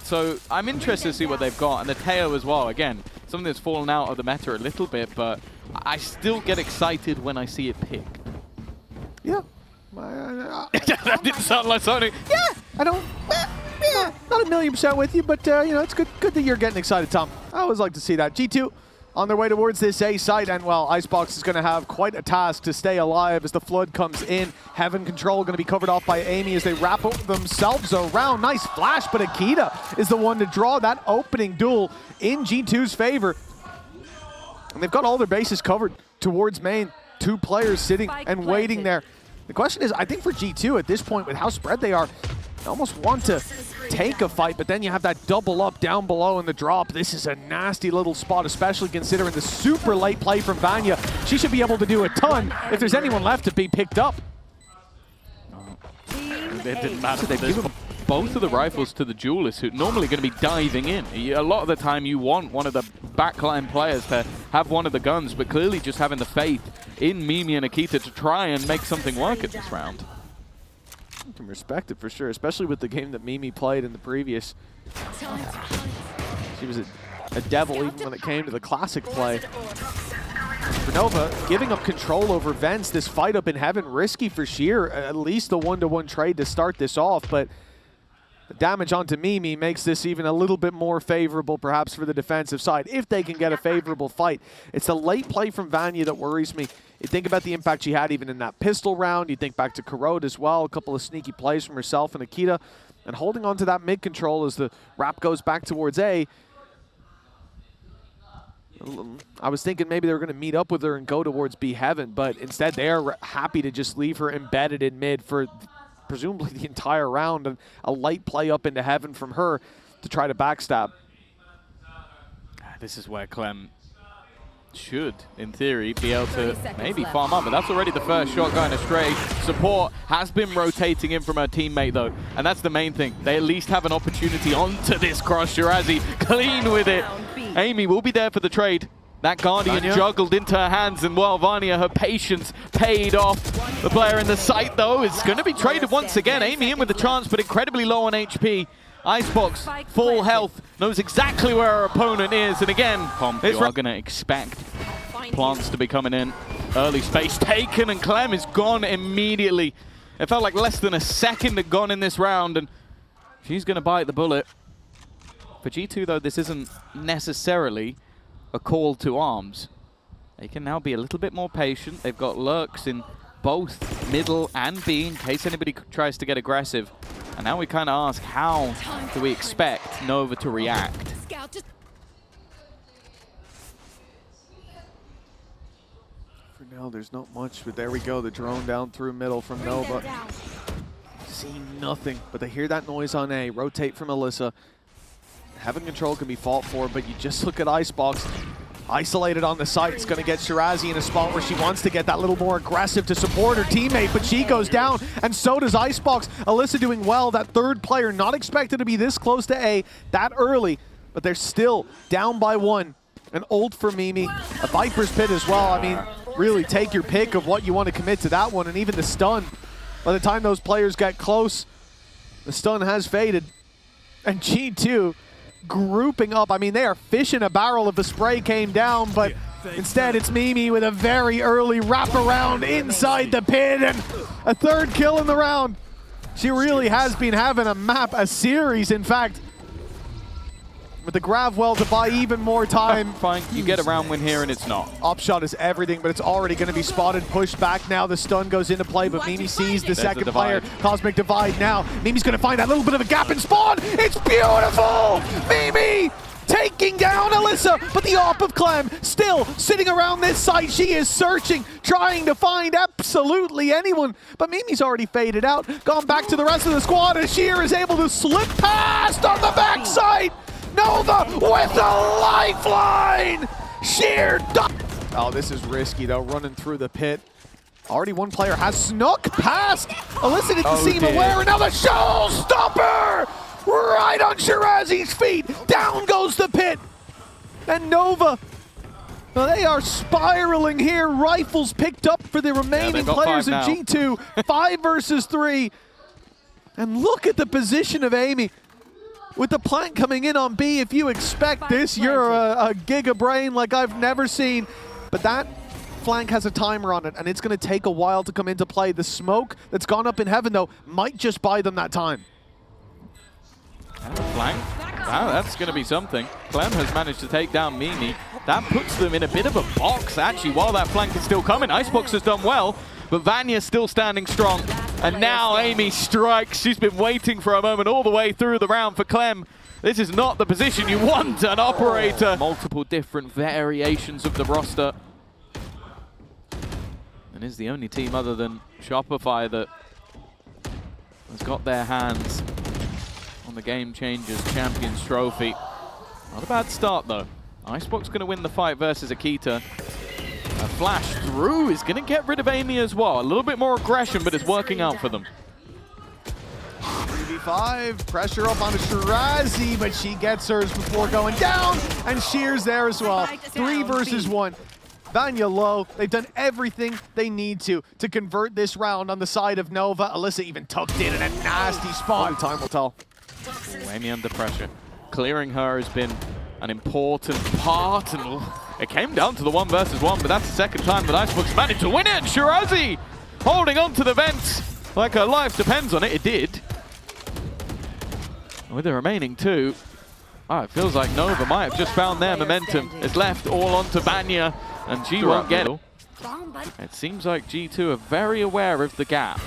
So I'm interested to see what they've got. And the Teo as well. Again, something that's fallen out of the meta a little bit, but I still get excited when I see it picked. Yeah. That didn't sound like something. Yeah, I don't. Yeah, not 1,000,000% with you, but you know, it's good that you're getting excited, Tom. I always like to see that. G2 on their way towards this A site, and well, Icebox is going to have quite a task to stay alive as the Flood comes in. Heaven Control going to be covered off by Amy as they wrap themselves around. Nice flash, but Akita is the one to draw that opening duel in G2's favor. And they've got all their bases covered towards main. 2 players sitting and waiting there. The question is, I think for G2 at this point, with how spread they are, they almost want to take a fight, but then you have that double up down below in the drop. This is a nasty little spot, especially considering the super late play from Vanya. She should be able to do a ton if there's anyone left to be picked up. It didn't matter. They've given both of the rifles to the duelists, who are normally going to be diving in. A lot of the time you want one of the backline players to have one of the guns, but clearly just having the faith in Mimi and Akita to try and make something work at this round. You can respect it for sure, especially with the game that Mimi played in the previous. She was a devil even when it came to the classic play. For Nova, giving up control over Vents, this fight up in Heaven, risky for Sheer, at least a 1-to-1 trade to start this off, but the damage onto Mimi makes this even a little bit more favorable perhaps for the defensive side, if they can get a favorable fight. It's the late play from Vanya that worries me. You think about the impact she had even in that pistol round. You think back to Corrode as well, a couple of sneaky plays from herself and Akita, and holding on to that mid control as the wrap goes back towards A. I was thinking maybe they were going to meet up with her and go towards B Heaven, but instead they are happy to just leave her embedded in mid for presumably the entire round, and a light play up into Heaven from her to try to backstab. This is where Clem should, in theory, be able to maybe farm up, but that's already the first shot going astray. Support has been rotating in from her teammate, though, and that's the main thing. They at least have an opportunity onto this cross. Shirazi clean with it. Amy will be there for the trade. That Guardian juggled into her hands, and well, Vanya, her patience paid off. The player in the site, though, is going to be traded once again. Amy in with the chance, but incredibly low on HP. Icebox, full health, knows exactly where her opponent is, and again, you are going to expect plants to be coming in. Early space taken, and Clem is gone immediately. It felt like less than a second had gone in this round, and she's going to bite the bullet. For G2, though, this isn't necessarily a call to arms. They can now be a little bit more patient. They've got lurks in both middle and B in case anybody tries to get aggressive. And now we kind of ask, how do we expect Nova to react? For now, there's not much, but there we go. The drone down through middle from Nova. Seeing nothing, but they hear that noise on A. Rotate from Alyssa. Heaven Control can be fought for, but you just look at Icebox. Isolated on the site, it's going to get Shirazi in a spot where she wants to get that little more aggressive to support her teammate, but she goes down, and so does Icebox. Alyssa doing well, that third player not expected to be this close to A that early, but they're still down by 1. An ult for Mimi, a Viper's Pit as well. I mean, really take your pick of what you want to commit to that one, and even the stun. By the time those players get close, the stun has faded. And G2 grouping up. I mean, they are fish in a barrel if the spray came down, but instead it's Mimi with a very early wraparound inside the pit and a third kill in the round. She really has been having a series, in fact, with the Gravwell to buy even more time. Fine, you get a round win here and it's not. Upshot is everything, but it's already going to be spotted, pushed back now. The stun goes into play, but Mimi sees the second player. Cosmic Divide now. Mimi's going to find that little bit of a gap in spawn. It's beautiful! Mimi taking down Alyssa, but the AWP of Clem still sitting around this site. She is searching, trying to find absolutely anyone, but Mimi's already faded out. Gone back to the rest of the squad as Sheer is able to slip past on the backside. Nova with the lifeline! Sheer oh, this is risky though, running through the pit. Already one player has snuck past. Alyssa didn't seem aware, and now the showstopper! Right on Shirazi's feet. Down goes the pit. And Nova, well, they are spiraling here. Rifles picked up for the remaining players in G2. 5 versus 3. And look at the position of Amy. with the plant coming in on B. If you expect this, you're a giga brain like I've never seen. But that flank has a timer on it, and it's going to take a while to come into play. The smoke that's gone up in heaven, though, might just buy them that time. And a flank. Wow, that's going to be something. Clem has managed to take down Mimi. That puts them in a bit of a box, actually, while that flank is still coming. Icebox has done well, but Vanya's still standing strong. And now Amy strikes. She's been waiting for a moment all the way through the round for Clem. This is not the position you want an operator. Multiple different variations of the roster. And is the only team other than Shopify that has got their hands on the Game Changers Champions Trophy. Not a bad start, though. Icebox going to win the fight versus Akita. A flash through is going to get rid of Amy as well. A little bit more aggression, but it's working out for them. 3v5, pressure up on Shirazi, but she gets hers before going down, and Shear's there as well. 3 versus 1. Vanya low. They've done everything they need to convert this round on the side of Nova. Alyssa even tucked in a nasty spot. Time will tell. Ooh, Amy under pressure. Clearing her has been an important part, and it came down to the 1 versus 1, but that's the second time that Icebox managed to win it, and Shirazi holding on to the vents like her life depends on it. It did. With the remaining 2, it feels like Nova might have just found their momentum. It's left all onto Vanya, and G won't get it. It seems like G2 are very aware of the gap.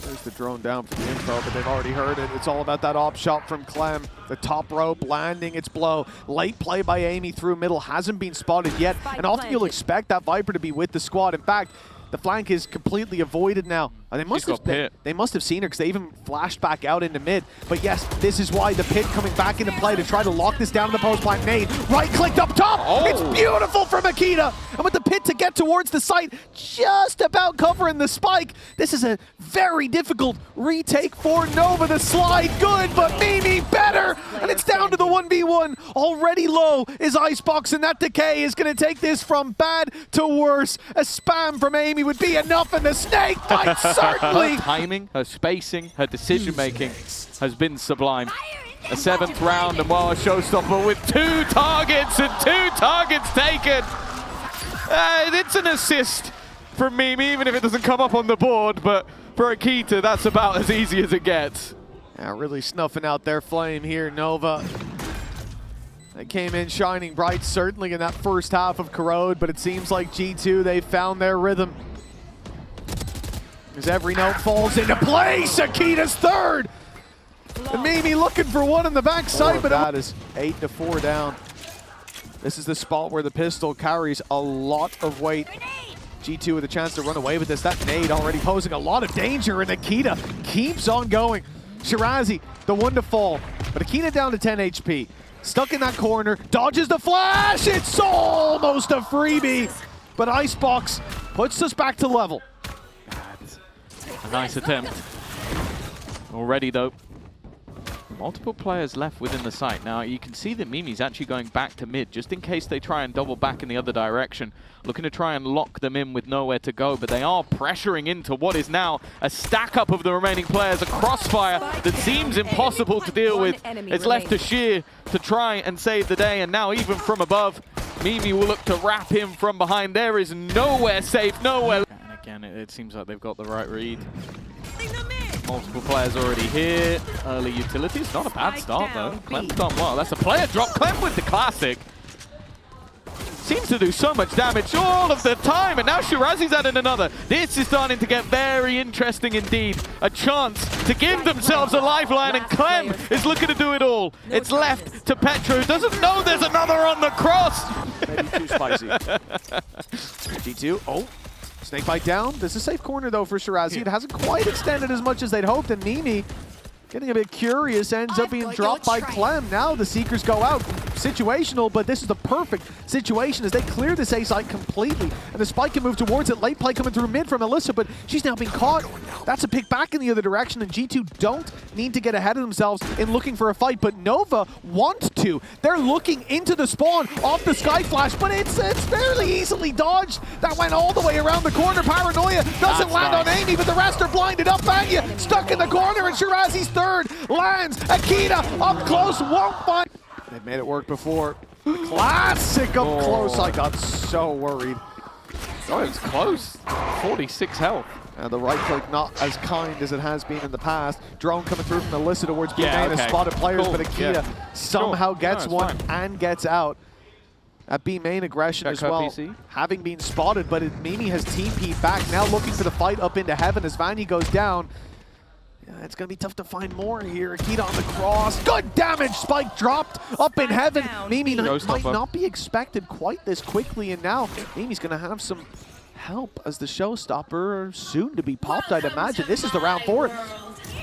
There's the drone down for the info, but they've already heard it. It's all about that op shot from Clem. The top rope landing its blow. Late play by Amy through middle hasn't been spotted yet, and often you'll expect that Viper to be with the squad. In fact, the flank is completely avoided now. They must have seen her because they even flashed back out into mid. But yes, this is why the pit coming back into play to try to lock this down in the post plant. Nade right-clicked up top. Oh. It's beautiful from Akita. And with the pit to get towards the site, just about covering the spike. This is a very difficult retake for Nova. The slide good, but Mimi better. And it's down to the 1v1. Already low is Icebox, and that decay is going to take this from bad to worse. A spam from Amy would be enough, and the snake bites. Certainly. Her timing, her spacing, her decision-making has been sublime. A 7th round, and while a showstopper with 2 targets and 2 targets taken. It's an assist from Mimi, even if it doesn't come up on the board, but for Akita, that's about as easy as it gets. Yeah, really snuffing out their flame here, Nova. They came in shining bright, certainly in that first half of Corrode, but it seems like G2, they found their rhythm. As every note falls into place, Akita's 3rd. And Mimi looking for one on the backside, but that is 8-4 down. This is the spot where the pistol carries a lot of weight. G2 with a chance to run away with this. That nade already posing a lot of danger, and Akita keeps on going. Shirazi, the 1 to fall, but Akita down to 10 HP. Stuck in that corner, dodges the flash. It's almost a freebie, but Icebox puts us back to level. A nice attempt. Already, though. Multiple players left within the site. Now, you can see that Mimi's actually going back to mid, just in case they try and double back in the other direction. Looking to try and lock them in with nowhere to go, but they are pressuring into what is now a stack-up of the remaining players. A crossfire that seems impossible to deal with. It's left to Sheer to try and save the day, and now even from above, Mimi will look to wrap him from behind. There is nowhere safe, nowhere. And again, it seems like they've got the right read. Multiple players already here. Early utilities, not a bad start though. Clem's done well. That's a player drop. Clem with the classic. Seems to do so much damage all of the time, and now Shirazi's added another. This is starting to get very interesting indeed. A chance to give themselves a lifeline, and Clem is looking to do it all. It's left to Petro, who doesn't know there's another on the cross. Maybe too spicy. G2, oh. Snakebite down. This is a safe corner, though, for Shirazi. It hasn't quite extended as much as they'd hoped, and Mimi, getting a bit curious, ends up being dropped by Clem. Now the Seekers go out. situational, but this is the perfect situation as they clear this A site completely. And the spike can move towards it. Late play coming through mid from Alyssa, but she's now being caught. That's a pick back in the other direction, and G2 don't need to get ahead of themselves in looking for a fight, but Nova want to. They're looking into the spawn off the Sky Flash, but it's fairly easily dodged. That went all the way around the corner. Paranoia doesn't land on Amy, but the rest are blinded up. Vanya stuck in the corner, and Shirazi's third lands. Akita up close, won't find. They've made it work before. Classic up close. I got so worried. Oh, it's close. 46 health. The right click not as kind as it has been in the past. Drone coming through from Alyssa towards B main, has spotted players, but Akita somehow gets one and gets out. At B main aggression as well, PC. Having been spotted, but Mimi has TP'd back, now looking for the fight up into heaven as Vanya goes down. Yeah, it's going to be tough to find more here. Akita on the cross. Good damage! Spike dropped up in heaven. Mimi might not be expected quite this quickly, and now Mimi's going to have some help as the showstopper soon to be popped, I'd imagine. This is the round for it.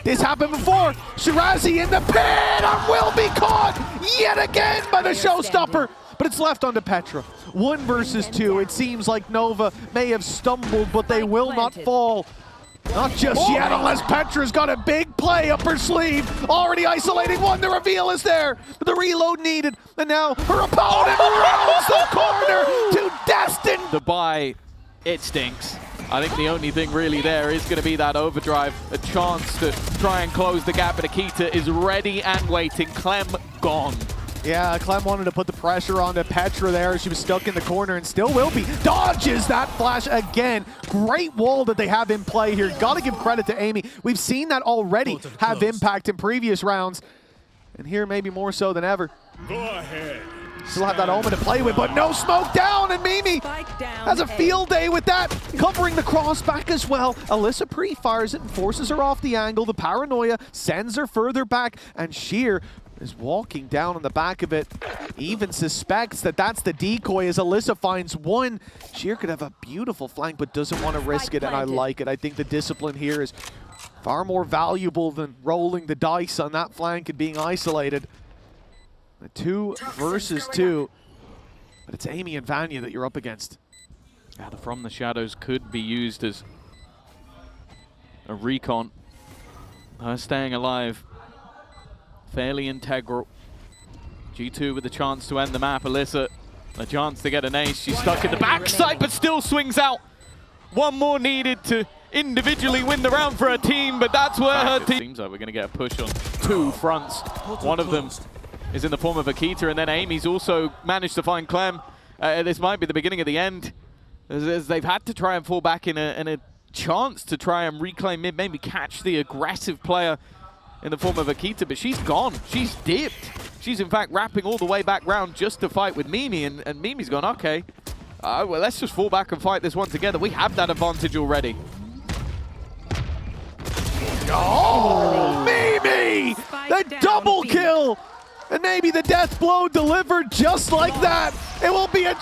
This happened before. Shirazi in the pit and will be caught yet again by the showstopper. But it's left onto Petra. 1 versus 2. It seems like Nova may have stumbled, but they will not fall. Not just yet, unless Petra's got a big play up her sleeve. Already isolating one. The reveal is there. But the reload needed. And now her opponent rounds the corner to Destin. The buy, it stinks. I think the only thing really there is going to be that overdrive. A chance to try and close the gap, but Akita is ready and waiting. Clem gone. Yeah, Clem wanted to put the pressure onto Petra there. She was stuck in the corner and still will be. Dodges that flash again. Great wall that they have in play here. Got to give credit to Amy. We've seen that already have impact in previous rounds. And here maybe more so than ever. Go ahead. Still have that Omen to play with, but no smoke down, and Mimi has a field day with that. Covering the cross back as well. Alyssa pre-fires it and forces her off the angle. The Paranoia sends her further back, and Sheer is walking down on the back of it. Even suspects that that's the decoy as Alyssa finds one. Sheer could have a beautiful flank, but doesn't want to risk it, and I like it. I think the discipline here is far more valuable than rolling the dice on that flank and being isolated. 2 versus 2, but it's Amy and Vanya that you're up against. Yeah, the From the Shadows could be used as a recon. Her staying alive, fairly integral. G2 with the chance to end the map. Alyssa, a chance to get an ace. She's stuck in the backside, but still swings out. One more needed to individually win the round for her team, but that's where her team... Seems like we're going to get a push on 2 fronts. One of them is in the form of Akita, and then Amy's also managed to find Clem. This might be the beginning of the end, as they've had to try and fall back in a chance to try and reclaim mid, maybe catch the aggressive player in the form of Akita, but she's gone. She's dipped. She's in fact wrapping all the way back round just to fight with Mimi, and Mimi's gone, okay, well, let's just fall back and fight this one together. We have that advantage already. Oh, Mimi! The double kill! And maybe the death blow delivered just like that. It will be a